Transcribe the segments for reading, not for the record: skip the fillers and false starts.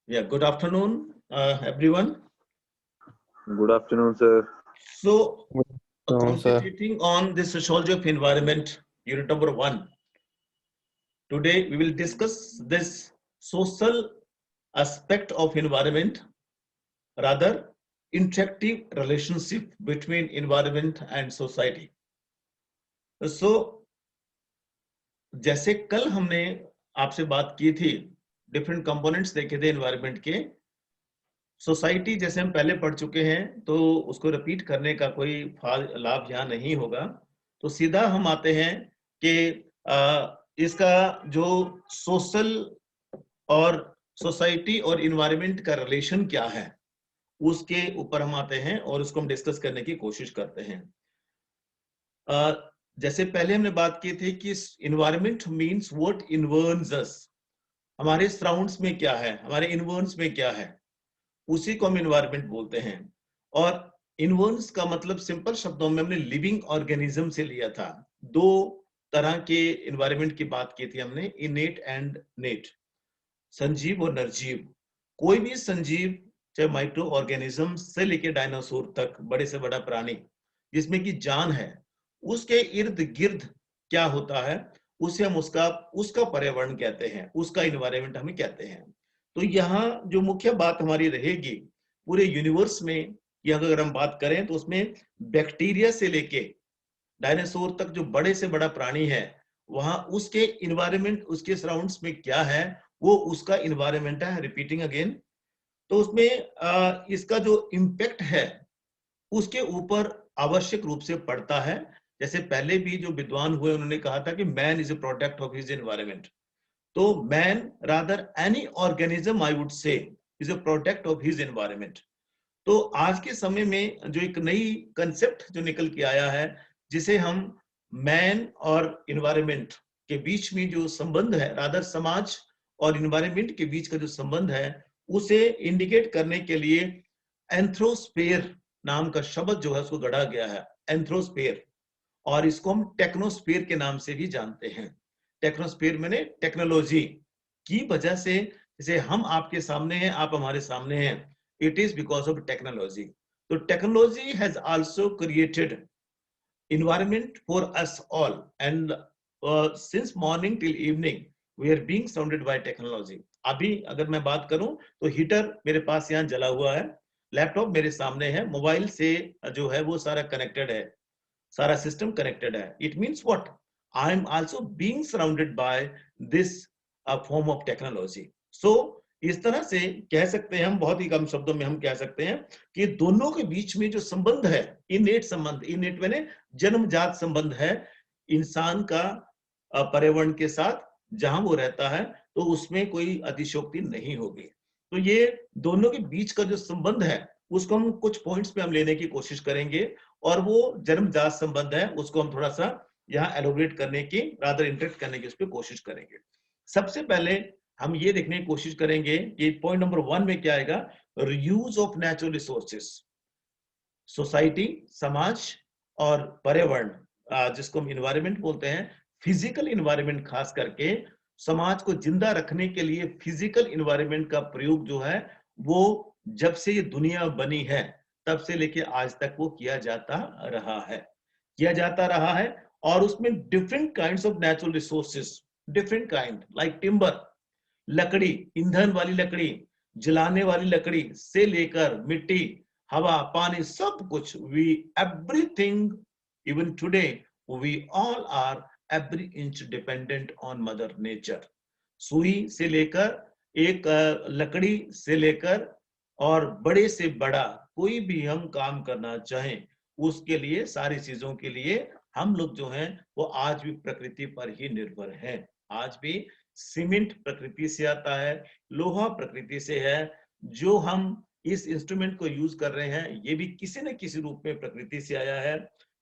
Yeah, good afternoon, everyone. Good afternoon, sir. So, No, sir. concentrating on the sociology of environment, unit number 1. Today, we will discuss this social aspect of environment, rather interactive relationship between environment and society. So, जैसे कल हमने आपसे बात की थी, different components देखे थे environment के। सोसाइटी जैसे हम पहले पढ़ चुके हैं, तो उसको रिपीट करने का कोई लाभ यहाँ नहीं होगा। तो सीधा हम आते हैं कि इसका जो सोशल और सोसाइटी और इन्वायरमेंट का रिलेशन क्या है, उसके ऊपर हम आते हैं और उसको हम डिस्कस करने की कोशिश करते हैं। जैसे पहले हमने बात की थी कि इन्वायरमेंट मीन्स व्हाट इन्वर्न्स अस, हमारे सराउंड्स में क्या है, हमारे इन्वर्न्स में क्या है, उसी को हम इन्वायरमेंट बोलते हैं। और इन्वर्न्स का मतलब सिंपल शब्दों में हमने लिविंग ऑर्गेनिज्म से लिया था। दो तरह के इन्वायरमेंट की बात की थी हमने, इनेट एंड नेट, संजीव और निर्जीव। कोई भी संजीव, चाहे माइक्रो ऑर्गेनिज्म से लेकर डायनासोर तक, बड़े से बड़ा प्राणी जिसमें की जान है, उसके इर्द गिर्द क्या होता है, उसे हम उसका उसका पर्यावरण कहते हैं, उसका इन्वायरमेंट हमें कहते हैं। तो यहाँ जो मुख्य बात हमारी रहेगी पूरे यूनिवर्स में, कि अगर हम बात करें तो उसमें बैक्टीरिया से लेके डायनासोर तक जो बड़े से बड़ा प्राणी है, वहां उसके इन्वायरमेंट, उसके सराउंड्स में क्या है, वो उसका इन्वायरमेंट है। रिपीटिंग अगेन, तो उसमें इसका जो इम्पैक्ट है उसके ऊपर आवश्यक रूप से पड़ता है। जैसे पहले भी जो विद्वान हुए उन्होंने कहा था कि man is a product of his environment. तो man, rather any organism I would say, is a product of his environment. तो आज के समय में जो एक नई कंसेप्ट जो निकल के आया है, जिसे हम मैन और इन्वायरमेंट के बीच में जो संबंध है, रादर समाज और इन्वायरमेंट के बीच का जो संबंध है, उसे इंडिकेट करने के लिए एंथ्रोस्फेयर नाम का शब्द जो है उसको गढ़ा गया है, एंथ्रोस्फेयर। और इसको हम टेक्नोस्फेयर के नाम से भी जानते हैं। टेक्नोस्फेयर मैंने टेक्नोलॉजी की वजह से, जैसे हम आपके सामने हैं, आप हमारे सामने हैं, it is because of technology. तो technology has also created environment for us all, and since morning till evening we are being surrounded by technology. अभी अगर मैं बात करूं तो हीटर मेरे पास यहाँ जला हुआ है, लैपटॉप मेरे सामने है, मोबाइल से जो है वो सारा कनेक्टेड है, सारा सिस्टम कनेक्टेड है। It means what, I am also being surrounded by this form of technology. So इस तरह से कह सकते हैं हम, बहुत ही कम शब्दों में हम कह सकते हैं कि दोनों के बीच में जो संबंध है, इनेट संबंध, इनेट मैंने जन्मजात संबंध है इंसान का पर्यावरण के साथ, जहां वो रहता है, तो उसमें कोई अतिशयोक्ति नहीं होगी। तो ये दोनों के बीच का जो संबंध है, उसको हम कुछ पॉइंट्स पे हम लेने की कोशिश करेंगे, और वो जन्मजात संबंध है उसको हम थोड़ा सा यहाँ एलोबरेट करने की, रादर इंटरेक्ट करने की उस पर कोशिश करेंगे। सबसे पहले हम ये देखने की कोशिश करेंगे कि पॉइंट नंबर 1 में क्या आएगा, reuse of natural resources. Society, समाज और पर्यावरण, जिसको हम इन्वायरमेंट बोलते हैं, फिजिकल इन्वायरमेंट खास करके समाज को जिंदा रखने के लिए फिजिकल इन्वायरमेंट का प्रयोग जो है, वो जब से ये दुनिया बनी है तब से लेके आज तक वो किया जाता रहा है, किया जाता रहा है। और उसमें different kinds of natural resources, different kind, like timber, लकड़ी, ईंधन वाली लकड़ी, जलाने वाली लकड़ी से लेकर मिट्टी, हवा, पानी, सब कुछ, we everything, even today we all are every inch dependent on mother nature. सुई से लेकर, एक लकड़ी से लेकर, और बड़े से बड़ा कोई भी हम काम करना चाहें, उसके लिए, सारी चीजों के लिए हम लोग जो हैं वो आज भी प्रकृति पर ही निर्भर हैं। आज भी सीमेंट प्रकृति से आता है, लोहा प्रकृति से है, जो हम इस इंस्ट्रूमेंट को यूज कर रहे हैं ये भी किसी न किसी रूप में प्रकृति से आया है।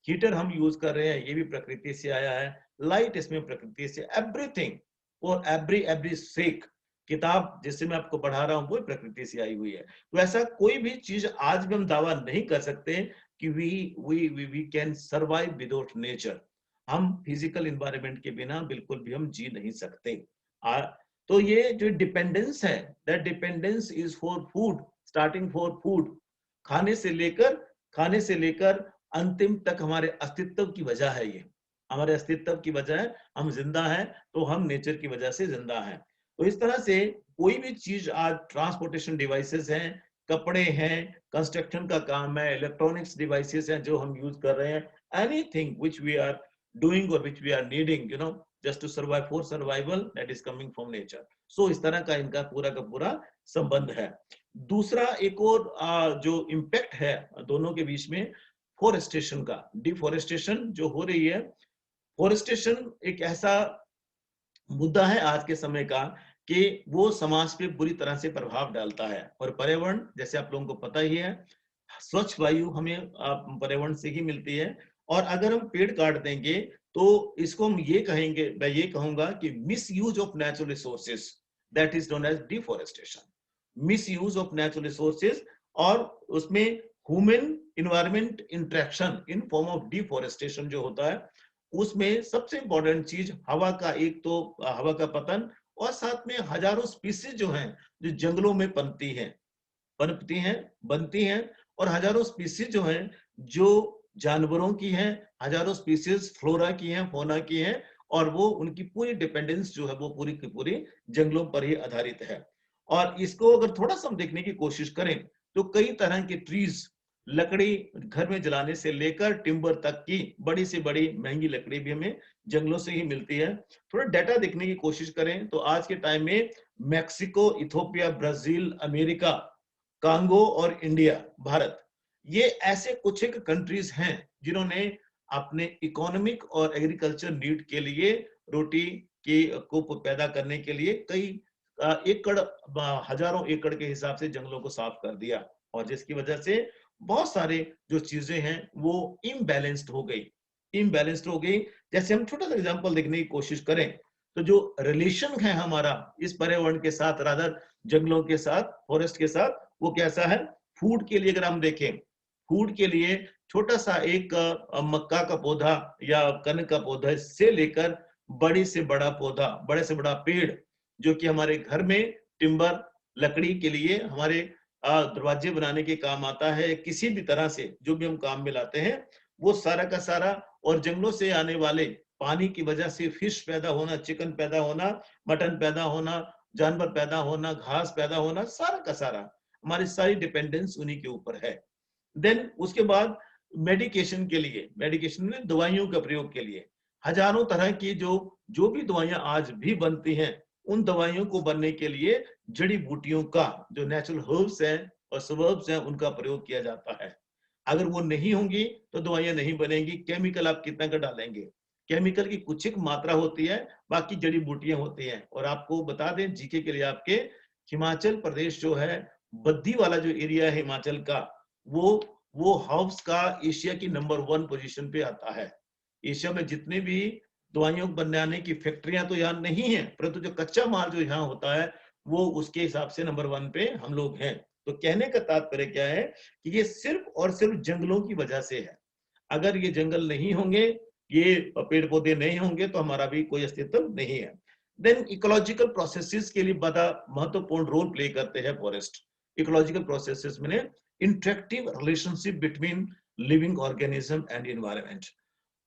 हीटर हम यूज कर रहे हैं ये भी प्रकृति से आया है, लाइट इसमें प्रकृति से, एवरीथिंग और एवरी सेक, किताब जिससे मैं आपको पढ़ा रहा हूं वो प्रकृति से आई हुई है। तो ऐसा कोई भी चीज आज भी हम दावा नहीं कर सकते कि we can survive without nature. हम फिजिकल एनवायरनमेंट के बिना बिल्कुल भी हम जी नहीं सकते। तो ये जो डिपेंडेंस है, that dependence is for food, starting for food, खाने से लेकर अंतिम तक हमारे अस्तित्व की वजह है ये। हमारे अस्तित्व की वजह है, हम जिंदा हैं तो हम नेचर की वजह से जिंदा हैं। तो इस तरह से कोई भी चीज, आज ट्रांसपोर्टेशन डिवाइसेस हैं, कपड़े हैं, कंस्ट्रक्शन का काम है, इलेक्ट्रॉनिक्स डिवाइसेस हैं जो हम यूज कर रहे हैं, anything which we are doing और which we are needing, you know, just to survive, for survival, that is coming from nature. So इस तरह का इनका पूरा का पूरा संबंध है। दूसरा एक और जो इम्पैक्ट है दोनों के बीच में, फोरेस्टेशन का, डिफोरेस्टेशन जो हो रही है। फोरेस्टेशन एक ऐसा मुद्दा है आज के समय का कि वो समाज पे बुरी तरह से प्रभाव डालता है। और पर्यावरण, जैसे आप लोगों को पता ही है, स्वच्छ वायु हमें पर्यावरण से ही मिलती है। और अगर हम पेड़ काट देंगे तो इसको हम ये कहेंगे, मैं ये कहूंगा कि misuse of natural resources, that is known as deforestation. Misuse of natural resources, और उसमें human environment interaction in form of deforestation जो होता है, उसमें सबसे इंपॉर्टेंट चीज हवा का, एक तो हवा का पतन, और साथ में हजारों स्पीसीज जो हैं, जो जंगलों में बनती हैं, और हजारों स्पीसीज जो हैं, जो जानवरों की हैं, हजारों स्पीसीज फ्लोरा की हैं, फौना की हैं, और वो उनकी पूरी डिपेंडेंस जो है वो पूरी की पूरी जंगलों पर ही आधारित है। और इसको अगर थोड़ा सा हम देखने की कोशिश करें तो कई तरह के ट्रीज, लकड़ी घर में जलाने से लेकर टिम्बर तक की बड़ी से बड़ी महंगी लकड़ी भी हमें जंगलों से ही मिलती है। थोड़ा डाटा देखने की कोशिश करें तो आज के टाइम में Mexico, Ethiopia, Brazil, America, Congo और इंडिया, भारत, ये ऐसे कुछ एक कंट्रीज हैं जिन्होंने अपने इकोनॉमिक और एग्रीकल्चर नीड के लिए, रोटी की को पैदा करने के लिए कई एकड़, हजारों एकड़ के हिसाब से जंगलों को साफ कर दिया। और जिसकी वजह से बहुत सारे जो चीजें हैं वो इम्बैलेंस्ड हो गई। जैसे हम छोटा सा एग्जांपल देखने की कोशिश करें तो जो रिलेशन है हमारा इस पर्यावरण के साथ, रादर जंगलों के साथ, फॉरेस्ट के साथ, वो कैसा है। फूड के लिए अगर हम देखें, फूड के लिए छोटा सा एक मक्का का पौधा या कनक का पौधा से लेकर बड़े से बड़ा पौधा, बड़े से बड़ा पेड़, जो कि हमारे घर में टिम्बर, लकड़ी के लिए, हमारे दरवाजे बनाने के काम आता है, किसी भी तरह से जो भी हम काम में लाते हैं, वो सारा का सारा। और जंगलों से आने वाले पानी की वजह से फिश पैदा होना, चिकन पैदा होना, मटन पैदा होना, जानवर पैदा होना, घास पैदा होना, सारा का सारा हमारी सारी डिपेंडेंस उन्हीं के ऊपर है। देन उसके बाद मेडिकेशन के लिए, मेडिकेशन में दवाइयों का प्रयोग के लिए हजारों तरह की जो भी दवाइयां आज भी बनती हैं, उन दवाइयों को बनने के लिए जड़ी बूटियों का, जो नेचुरल हर्ब्स हैं और सबर्ब्स हैं, उनका प्रयोग किया जाता है। अगर वो नहीं होंगी तो दवाइयां नहीं बनेंगी। केमिकल आप कितना का डालेंगे, केमिकल की कुछ एक मात्रा होती है, बाकी जड़ी बूटियां होती हैं। और आपको बता दें जीके के लिए आपके, हिमाचल प्रदेश जो है, बद्दी वाला जो एरिया है हिमाचल का, वो हर्ब्स का एशिया की नंबर 1 पोजीशन पे आता है। एशिया में जितने भी दवाइयों बनाने की फैक्ट्रियां तो यहाँ नहीं है, परंतु जो कच्चा माल जो यहाँ होता है वो उसके हिसाब से नंबर 1 पे हम लोग हैं। तो कहने का तात्पर्य क्या है कि ये सिर्फ और सिर्फ जंगलों की वजह से है। अगर ये जंगल नहीं होंगे, ये पेड़ पौधे नहीं होंगे, तो हमारा भी कोई अस्तित्व नहीं है। देन इकोलॉजिकल प्रोसेसेस के लिए बड़ा महत्वपूर्ण रोल प्ले करते हैं फॉरेस्ट। इकोलॉजिकल प्रोसेसेस में interactive relationship between living organism and environment.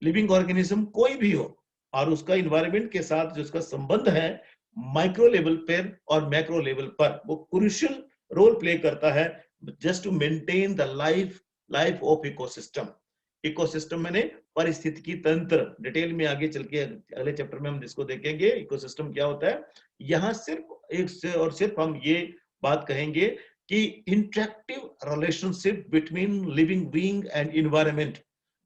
Living organism कोई भी हो और उसका इन्वायरमेंट के साथ जो उसका संबंध है, माइक्रो लेवल पर और मैक्रो लेवल पर, वो क्रूशियल रोल प्ले करता है just to maintain the life of ecosystem. Ecosystem मैंने पारिस्थितिकी तंत्र, डिटेल में आगे चल के अगले चैप्टर में हम इसको देखेंगे इकोसिस्टम क्या होता है। यहाँ सिर्फ एक से और सिर्फ हम ये बात कहेंगे कि interactive relationship between living being and environment,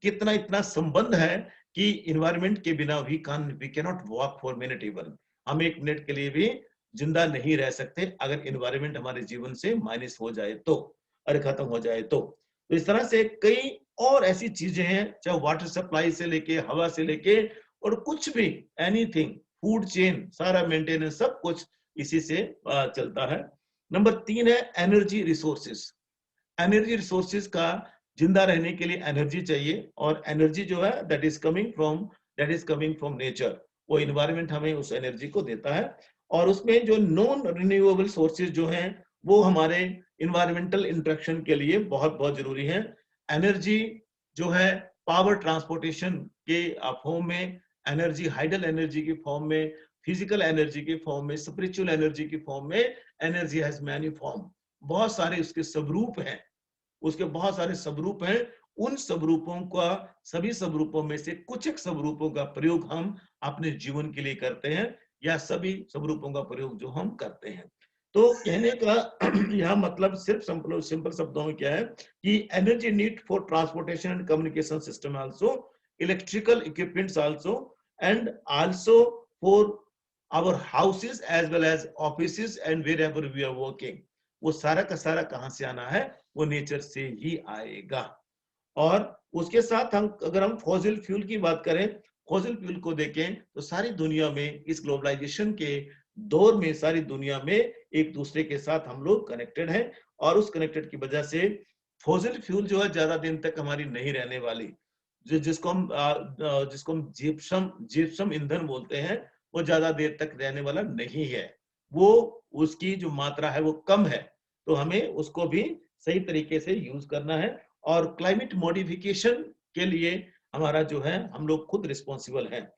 कितना इतना संबंध है कि एनवायरनमेंट के बिना we can not walk for minute even. हम एक मिनट के लिए भी जिंदा नहीं रह सकते अगर एनवायरनमेंट हमारे जीवन से माइनस हो जाए तो, और खत्म हो जाए तो। इस तरह से कई और ऐसी चीजें हैं, चाहे वाटर सप्लाई से लेके, हवा से लेके, और कुछ भी, एनीथिंग, फूड चेन, सारा मेंटेनेंस सब कुछ इसी से चलता है। नंबर 3 है एनर्जी रिसोर्सेस। एनर्जी रिसोर्सेज का, जिंदा रहने के लिए एनर्जी चाहिए, और एनर्जी जो है that is coming from nature. वो एनवायरनमेंट हमें उस एनर्जी को देता है। और उसमें जो नॉन रिन्यूएबल सोर्सेज जो हैं वो हमारे इन्वायरमेंटल इंटरेक्शन के लिए बहुत बहुत जरूरी है। एनर्जी जो है पावर ट्रांसपोर्टेशन के फॉर्म में, एनर्जी हाइडल एनर्जी की फॉर्म में, फिजिकल एनर्जी की फॉर्म में, स्पिरिचुअल एनर्जी की फॉर्म में, एनर्जी हैज मैनी फॉर्म, बहुत सारे उसके स्वरूप हैं, उसके बहुत सारे स्वरूप हैं। उन स्वरूपों का, सभी स्वरूपों में से कुछ एक स्वरूपों का प्रयोग हम अपने जीवन के लिए करते हैं, या सभी स्वरूपों का प्रयोग जो हम करते हैं। तो कहने का यह मतलब सिर्फ सिंपल शब्दों में क्या है कि energy need for transportation and communication system also, electrical equipments also, and also for our houses as well as offices and wherever we are working. वो सारा का सारा कहां से आना है? वो नेचर से ही आएगा। और उसके साथ हम अगर हम फॉसिल फ्यूल की बात करें, फॉसिल फ्यूल को देखें तो सारी दुनिया में इस ग्लोबलाइजेशन के दौर में सारी दुनिया में एक दूसरे के साथ हम लोग कनेक्टेड हैं, और उस कनेक्टेड की वजह से फॉसिल फ्यूल जो है ज्यादा दिन तक हमारी नहीं रहने वाली। जिसको हम जिप्सम ईंधन बोलते हैं, वो ज्यादा देर तक रहने वाला नहीं है। वो उसकी जो मात्रा है वो कम है, तो हमें उसको भी सही तरीके से यूज करना है। और क्लाइमेट मॉडिफिकेशन के लिए हमारा जो है हम लोग खुद रिस्पॉन्सिबल हैं।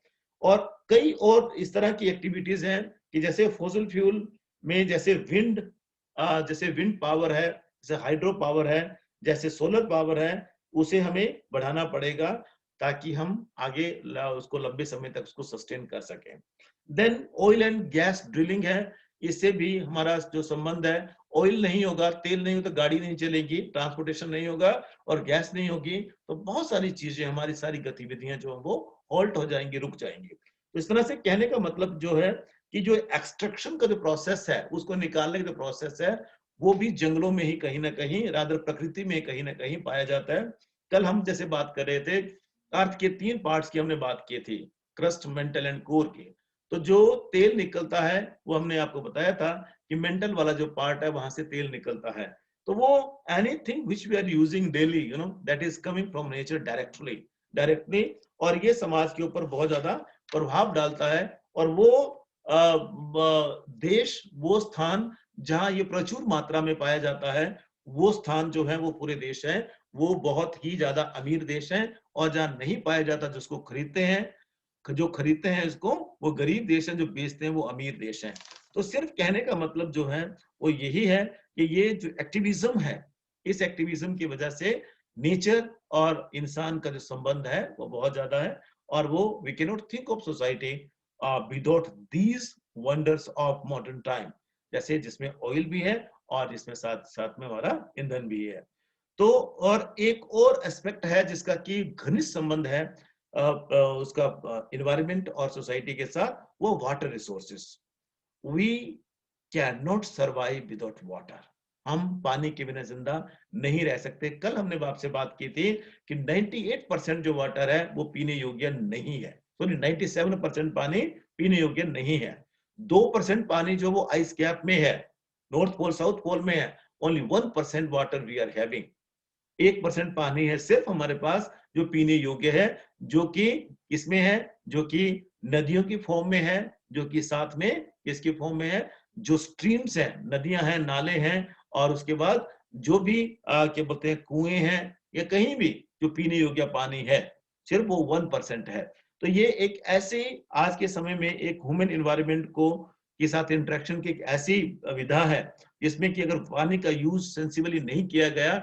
और कई और इस तरह की एक्टिविटीज हैं कि जैसे फॉसिल फ्यूल में जैसे विंड पावर है, जैसे हाइड्रो पावर है, जैसे सोलर पावर है, उसे हमें बढ़ाना पड़ेगा ताकि हम आगे उसको लंबे समय तक उसको सस्टेन कर सकें। Then oil and gas drilling है, इससे भी हमारा जो संबंध है, ऑयल नहीं होगा, तेल नहीं होगा तो गाड़ी नहीं चलेगी, ट्रांसपोर्टेशन नहीं होगा, और गैस नहीं होगी तो बहुत सारी चीजें, हमारी सारी गतिविधियां जो वो हॉल्ट हो जाएंगी, रुक जाएंगी। तो इस तरह से कहने का मतलब जो है कि जो एक्सट्रैक्शन का जो प्रोसेस है, उसको निकालने का जो प्रोसेस है, वो भी जंगलों में ही कहीं ना कहीं, रादर प्रकृति में कहीं ना कहीं पाया जाता है। कल हम जैसे बात कर रहे थे, अर्थ के 3 पार्ट्स की हमने बात की थी, क्रस्ट, मेंटल एंड कोर की। तो जो तेल निकलता है वो हमने आपको बताया था कि मेंटल वाला जो पार्ट है वहां से तेल निकलता है। तो वो anything which we are using daily, that is coming from nature directly, और ये समाज के ऊपर बहुत ज्यादा प्रभाव डालता है। और वो देश, वो स्थान जहां ये प्रचुर मात्रा में पाया जाता है, वो स्थान जो है वो पूरे देश है, वो बहुत ही ज्यादा अमीर देश है। और जहां नहीं पाया जाता, जिसको खरीदते हैं, जो खरीदते हैं इसको, वो गरीब देश हैं, जो बेचते हैं वो अमीर देश हैं। तो सिर्फ कहने का मतलब जो है वो यही है कि ये जो एक्टिविज्म है, इस एक्टिविज्म की वजह से नेचर और इंसान का जो संबंध है वो बहुत ज्यादा है। और वो we can not think of society without these wonders of modern time, जैसे जिसमें ऑयल भी है और जिसमें साथ साथ में हमारा ईंधन भी है। तो और एक और एस्पेक्ट है जिसका कि घनिष्ठ संबंध है उसका इन्वायरमेंट और सोसाइटी के साथ, वो water resources. We can not survive without water. हम पानी के बिना जिंदा नहीं रह सकते। कल हमने आपसे बात की थी कि 98% जो वाटर है वो पीने योग्य नहीं है, सॉरी 97% पानी पीने योग्य नहीं है। 2% पानी जो वो आइस कैप में है, नॉर्थ पोल साउथ पोल में है, only 1% water we are having. 1% पानी है सिर्फ हमारे पास जो पीने योग्य है, जो कि इसमें है, जो कि नदियों की फॉर्म में है, जो कि साथ में इसकी फॉर्म में है, जो स्ट्रीम्स हैं, नदियां हैं, नाले हैं, और उसके बाद जो भी क्या बोलते हैं, कुएं हैं, या कहीं भी जो पीने योग्य पानी है, सिर्फ वो 1% है। तो ये एक ऐसे आज के समय में एक ह्यूमन इन्वायरमेंट को के साथ इंटरेक्शन की एक ऐसी विधा है जिसमें कि अगर पानी का यूज सेंसिबली नहीं किया गया,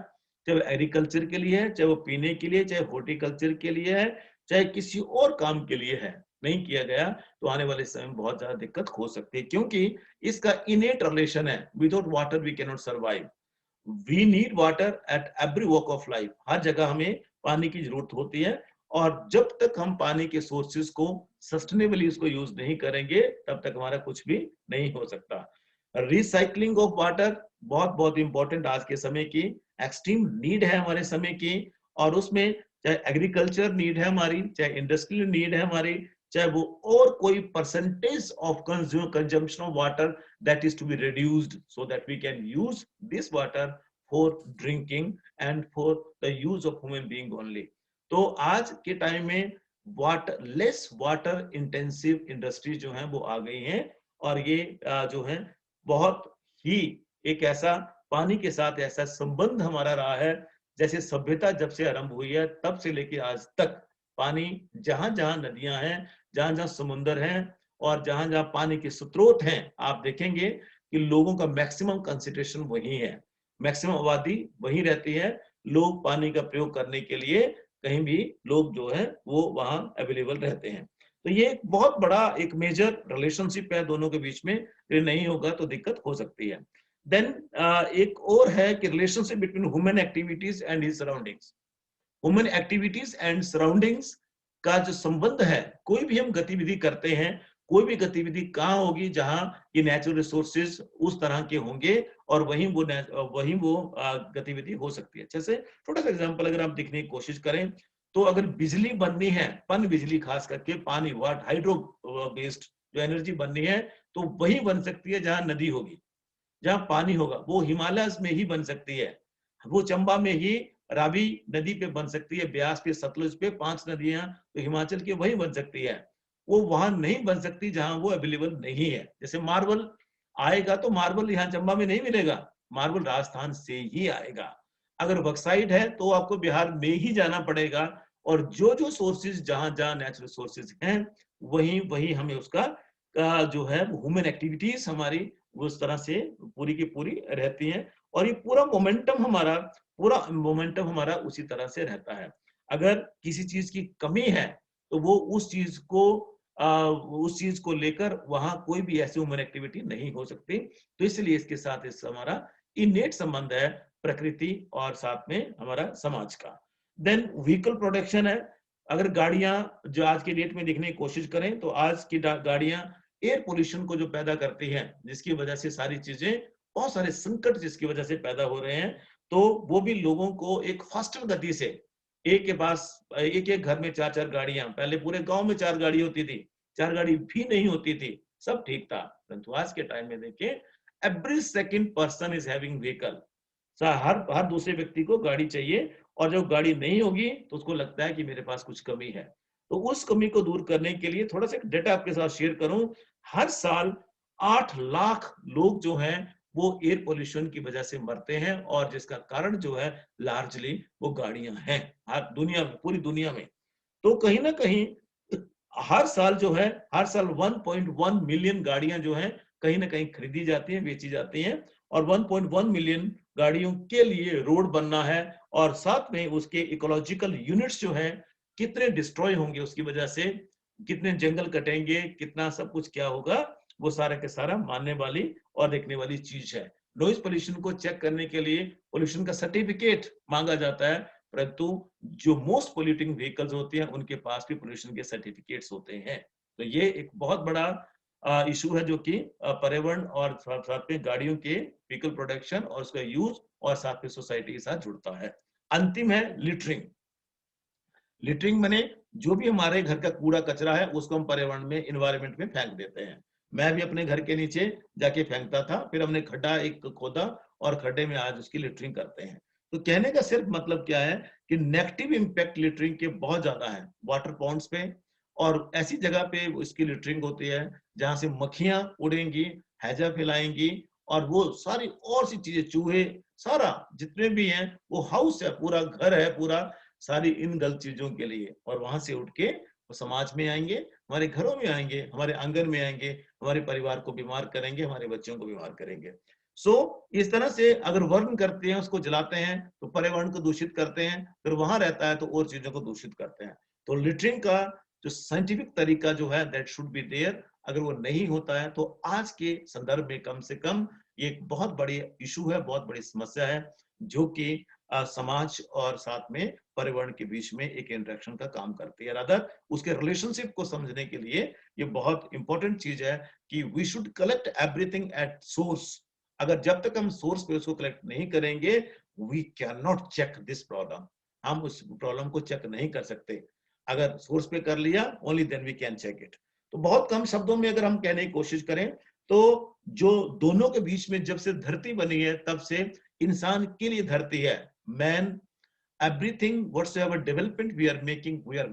चाहे वो एग्रीकल्चर के लिए है, चाहे वो पीने के लिए, चाहे हॉर्टिकल्चर के लिए है, चाहे किसी और काम के लिए है, नहीं किया गया तो आने वाले समय में बहुत ज्यादा दिक्कत हो सकती है। क्योंकि इसका इनेट रिलेशन है, without water we can not survive. We need water at every walk of life. हर जगह हमें पानी की जरूरत होती है, और जब तक हम पानी के सोर्सेज को सस्टेनेबली उसको यूज नहीं करेंगे, तब तक हमारा कुछ भी नहीं हो सकता। रिसाइकलिंग ऑफ वाटर बहुत बहुत इंपॉर्टेंट आज के समय की एक्सट्रीम नीड है हमारे समय की। और उसमें चाहे एग्रीकल्चर नीड है हमारी, चाहे इंडस्ट्रियल नीड है हमारी, चाहे वो और कोई percentage of consumption of water that is to be reduced so that we can use this water for drinking and for the use of human being only. तो आज के टाइम में लेस वाटर इंटेंसिव इंडस्ट्री जो है वो आ गई हैं, और ये जो है बहुत ही एक ऐसा पानी के साथ ऐसा संबंध हमारा रहा है, जैसे सभ्यता जब से आरंभ हुई है तब से लेके आज तक पानी जहां-जहां नदियां हैं, जहां-जहां समुद्र हैं और जहां-जहां पानी के स्रोत हैं, आप देखेंगे कि लोगों का मैक्सिमम कंसंट्रेशन वही है, मैक्सिमम आबादी वही रहती है। लोग पानी का प्रयोग करने के लिए कहीं भी लोग जो है वो वहां अवेलेबल रहते हैं। तो ये एक बहुत बड़ा एक मेजर रिलेशनशिप है दोनों के बीच में, ये नहीं होगा तो दिक्कत हो सकती है। देन एक और है कि relationship between human activities and his surroundings. Human activities and surroundings का जो संबंध है, कोई भी हम गतिविधि करते हैं, कोई भी गतिविधि कहाँ होगी जहां ये नेचुरल रिसोर्सेज उस तरह के होंगे और वहीं वो गतिविधि हो सकती है। जैसे छोटा सा एग्जांपल अगर आप देखने की कोशिश करें तो अगर बिजली बननी है, पन बिजली खास करके पानी वाट हाइड्रो बेस्ड जो एनर्जी बननी है, तो वही बन सकती है जहां नदी होगी, जहां पानी होगा। वो हिमालय में ही बन सकती है, वो चंबा में ही रावी नदी पे बन सकती है, ब्यास पे, सतलुज पे 5 नदियां तो हिमाचल की वही बन सकती है। वो वहां नहीं बन सकती जहां वो अवेलेबल नहीं है। जैसे मार्बल आएगा तो मार्बल यहाँ चंबा में नहीं मिलेगा, मार्बल राजस्थान से ही आएगा। अगर बक्साइड है तो आपको बिहार में ही जाना पड़ेगा और जो जो सोर्सेज जहां जहां नेचुरल सोर्सेज हैं वही वही हमें उसका जो है ह्यूमन एक्टिविटीज हमारी उस तरह से पूरी की पूरी रहती हैं और ये पूरा मोमेंटम हमारा उसी तरह से रहता है। अगर किसी चीज की कमी है तो वो उस चीज को लेकर वहां कोई भी ऐसी ह्यूमन एक्टिविटी नहीं हो सकती। तो इसलिए इसके साथ इस हमारा इनेट संबंध है प्रकृति और साथ में हमारा समाज का। देन व्हीकल प्रोडक्शन है। अगर गाड़ियां जो आज के डेट में देखने की कोशिश करें तो आज की गाड़ियां एयर पोल्यूशन को जो पैदा करती हैं, जिसकी वजह से सारी चीजें बहुत सारे संकट जिसकी वजह से पैदा हो रहे हैं, तो वो भी लोगों को एक फास्टर गति से एक के पास एक एक घर में 4-4 गाड़ियां, पहले पूरे गांव में 4 गाड़ी होती थी, 4 गाड़ी भी नहीं होती थी, सब ठीक था। परंतु आज के टाइम में देखिए every second person is having vehicle. हर हर दूसरे व्यक्ति को गाड़ी चाहिए और जब गाड़ी नहीं होगी तो उसको लगता है कि मेरे पास कुछ कमी है। तो उस कमी को दूर करने के लिए थोड़ा सा डेटा आपके साथ शेयर करूं, हर साल 8 लाख लोग जो हैं वो एयर पोल्यूशन की वजह से मरते हैं और जिसका कारण जो है लार्जली वो गाड़ियां हैं हर दुनिया में, पूरी दुनिया में। तो कहीं ना कहीं हर साल जो है हर साल 1.1 मिलियन गाड़ियां जो हैं कहीं ना कहीं खरीदी जाती हैं, बेची जाती हैं और 1.1 मिलियन गाड़ियों के लिए रोड बनना है और साथ में उसके इकोलॉजिकल यूनिट्स जो हैं कितने डिस्ट्रॉय होंगे उसकी वजह से, कितने जंगल कटेंगे, कितना सब कुछ क्या होगा, वो सारा के सारा मानने वाली और देखने वाली चीज है। नॉइज पोल्यूशन को चेक करने के लिए पोल्यूशन का सर्टिफिकेट मांगा जाता है, परंतु जो मोस्ट पोल्यूटिंग व्हीकल्स होते हैं उनके पास भी पोल्यूशन के सर्टिफिकेट्स होते हैं। तो ये एक बहुत बड़ा इशू है जो कि पर्यावरण और साथ में गाड़ियों के व्हीकल प्रोडक्शन और उसका यूज और साथ में सोसाइटी के साथ जुड़ता है। अंतिम है लिटरिंग। लिटरिंग माने जो भी हमारे घर का कूड़ा कचरा है उसको हम पर्यावरण में, इन्वायरमेंट में फेंक देते हैं। मैं भी अपने घर के नीचे जाके फेंकता था, फिर हमने खड्डा एक खोदा और खड्डे में आज उसकी लिटरिंग करते हैं। तो कहने का सिर्फ मतलब क्या है कि नेगेटिव इंपैक्ट लिटरिंग के बहुत ज्यादा है वाटर पॉन्ड्स पे और ऐसी जगह पे इसकी लिटरिंग होती है जहां से मक्खियां उड़ेंगी, हैजा फैलाएंगी और वो सारी और सी चीजें, चूहे, सारा जितने भी हैं, वो हाउस है, पूरा घर है, पूरा सारी इन गलत चीजों के लिए और वहां से उठ के वो समाज में आएंगे, हमारे घरों में आएंगे, हमारे आंगन में आएंगे, हमारे परिवार को बीमार करेंगे, हमारे बच्चों को बीमार करेंगे। इस तरह से अगर वर्न करते हैं, उसको जलाते हैं तो पर्यावरण को दूषित करते हैं, फिर वहां रहता है तो और चीजों को दूषित करते हैं। तो लिटरिंग का जो साइंटिफिक तरीका जो है दैट शुड बी देयर, अगर वो नहीं होता है तो आज के संदर्भ में कम से कम ये एक बहुत बड़ी इशू है, बहुत बड़ी समस्या है जो कि समाज और साथ में पर्यावरण के बीच में एक इंटरेक्शन का काम करती है। रादर उसके रिलेशनशिप को समझने के लिए ये बहुत इंपॉर्टेंट चीज है कि we should collect everything at source. अगर जब तक हम सोर्स पे उसको कलेक्ट नहीं करेंगे, we can not check this problem. हम उस प्रॉब्लम को चेक नहीं कर सकते। अगर सोर्स पे कर लिया, only then we can check it. तो बहुत कम शब्दों में अगर हम कहने की कोशिश करें तो जो दोनों के बीच में जब से धरती बनी है तब से इंसान के लिए धरती है, man, everything whatsoever development we are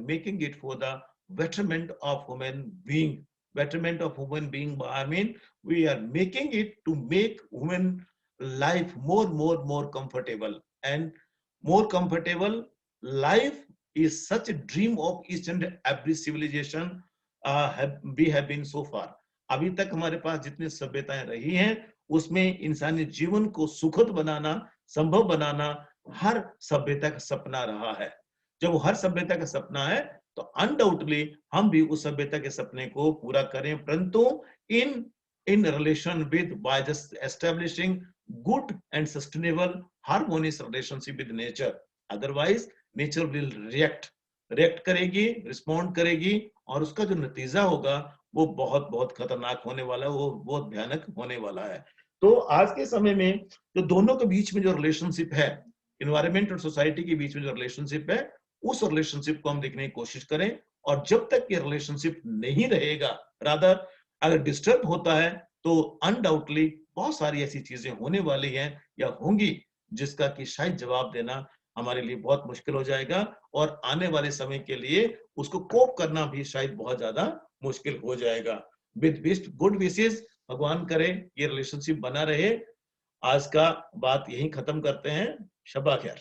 making it for the betterment of human being betterment of human being. I mean, we are making it to make human life more comfortable, and more comfortable life is such a dream of each and every civilization we have been so far. अभी तक हमारे पास जितनी सभ्यताएं रही हैं उसमें इंसानी जीवन को सुखद बनाना, संभव बनाना हर सभ्यता का सपना रहा है। जब वो हर सभ्यता का सपना है तो अनडाउटली हम भी उस सभ्यता के सपने को पूरा करें, परंतु in relation with by just establishing good and sustainable harmonious relationship with nature. Otherwise nature will react करेगी, respond करेगी, और उसका जो नतीजा होगा वो बहुत खतरनाक होने वाला है, वो बहुत भयानक होने वाला है। तो आज के समय में जो दोनों के बीच में जो रिलेशनशिप है, एनवायरनमेंट और सोसाइटी के बीच में जो रिलेशनशिप है, उस रिलेशनशिप को हम देखने की कोशिश करें, और जब तक ये रिलेशनशिप नहीं रहेगा, रादर अगर डिस्टर्ब होता है तो अनडाउटली बहुत सारी ऐसी चीजें होने वाली हैं या होंगी जिसका कि शायद जवाब देना हमारे लिए बहुत मुश्किल हो जाएगा, और आने वाले समय के लिए उसको कोप करना भी शायद बहुत ज्यादा मुश्किल हो जाएगा। विद बेस्ट गुड विशेस, भगवान करे ये रिलेशनशिप बना रहे। आज का बात यहीं खत्म करते हैं। शब्बा खैर।